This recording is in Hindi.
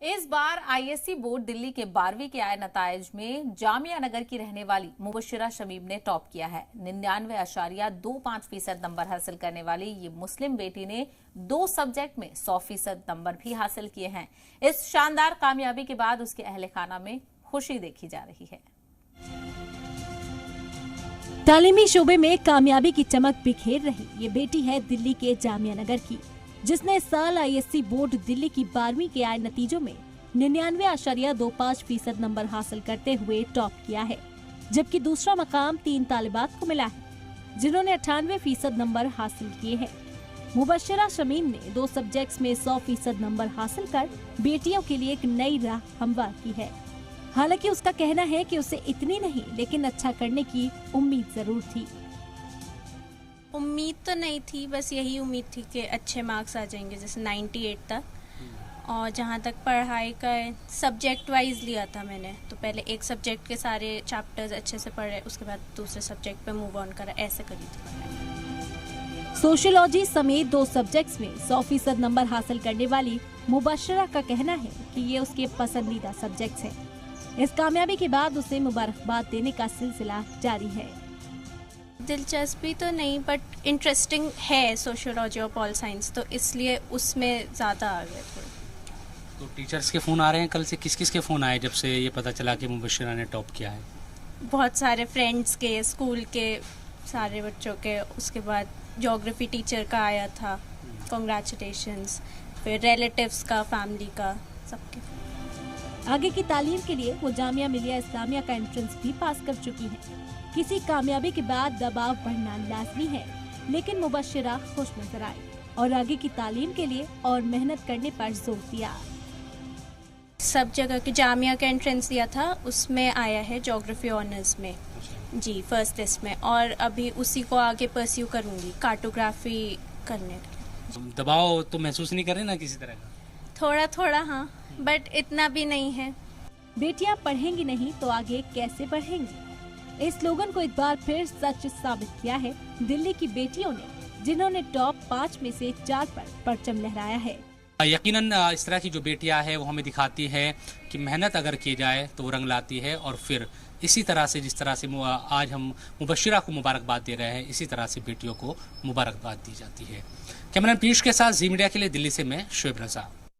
इस बार आईएससी बोर्ड दिल्ली के 12वीं के आए नताइज में जामिया नगर की रहने वाली मुबश्शिरा शमीम ने टॉप किया है। 99.25% नंबर हासिल करने वाली ये मुस्लिम बेटी ने 2 सब्जेक्ट में 100% नंबर भी हासिल किए हैं। इस शानदार कामयाबी के बाद उसके अहले खाना में खुशी देखी जा रही है। तालीमी शोबे में कामयाबी की चमक बिखेर रही ये बेटी है दिल्ली के जामिया नगर की, जिसने इस साल आईएससी बोर्ड दिल्ली की 12वीं के आए नतीजों में 99.25% नंबर हासिल करते हुए टॉप किया है, जबकि दूसरा मकाम 3 तालिबात को मिला है, जिन्होंने 98% नंबर हासिल किए हैं। मुबश्शिरा शमीम ने 2 सब्जेक्ट्स में 100% नंबर हासिल कर बेटियों के लिए एक नई राह हमवार की है। हालांकि उसका कहना है कि उसे इतनी नहीं लेकिन अच्छा करने की उम्मीद जरूर थी। उम्मीद तो नहीं थी, बस यही उम्मीद थी कि अच्छे मार्क्स आ जाएंगे, जैसे 98 तक। और जहाँ तक पढ़ाई का सब्जेक्ट वाइज लिया था मैंने, तो पहले एक सब्जेक्ट के सारे चैप्टर्स अच्छे से पढ़े, उसके बाद दूसरे सब्जेक्ट पे मूव ऑन करा, ऐसे करी थी। सोशियोलॉजी समेत 2 सब्जेक्ट्स में 100% नंबर हासिल करने वाली मुबश्शिरा का कहना है कि ये उसके पसंदीदा सब्जेक्ट्स हैं। इस कामयाबी के बाद उसे मुबारकबाद देने का सिलसिला जारी है। दिलचस्पी तो नहीं, बट इंटरेस्टिंग है सोशियोलॉजी और पॉल साइंस, तो इसलिए उसमें ज़्यादा आ गए थोड़े। तो टीचर्स के फ़ोन आ रहे हैं कल से? किस किस के फ़ोन आए जब से ये पता चला कि मुबश्शिरा ने टॉप किया है? बहुत सारे फ्रेंड्स के, स्कूल के सारे बच्चों के, उसके बाद ज्योग्राफी टीचर का आया था कॉन्ग्रेचुलेशंस, फिर रिलेटिव्स का, फैमिली का, सबके। आगे की तालीम के लिए वो जामिया मिलिया इस्लामिया का एंट्रेंस भी पास कर चुकी है। किसी कामयाबी के बाद दबाव बढ़ना लाजमी है, लेकिन मुबश्शिरा खुश नजर आई और आगे की तालीम के लिए और मेहनत करने पर जोर दिया। सब जगह के जामिया का एंट्रेंस दिया था, उसमें आया है ज्योग्राफी ऑनर्स में जी, फर्स्ट लिस्ट में, और अभी उसी को आगे परस्यू करूंगी कार्टोग्राफी करने के लिए। दबाव तो महसूस नहीं कर रहे ना किसी तरह का? थोड़ा थोड़ा हाँ, बट इतना भी नहीं है। बेटियां पढ़ेंगी नहीं तो आगे कैसे बढ़ेंगी? इस स्लोगन को एक बार फिर सच साबित किया है दिल्ली की बेटियों ने, जिन्होंने टॉप 5 में से 4 पर परचम लहराया है। यकीनन इस तरह की जो बेटियां हैं वो हमें दिखाती है कि मेहनत अगर की जाए तो रंग लाती है, और फिर इसी तरह से जिस तरह से आज हम मुबश्शिरा को मुबारकबाद दे रहे हैं, इसी तरह से बेटियों को मुबारकबाद दी जाती है। कैमरामैन पीयूष के साथ जी मीडिया के लिए दिल्ली से मैं शोएब रजा।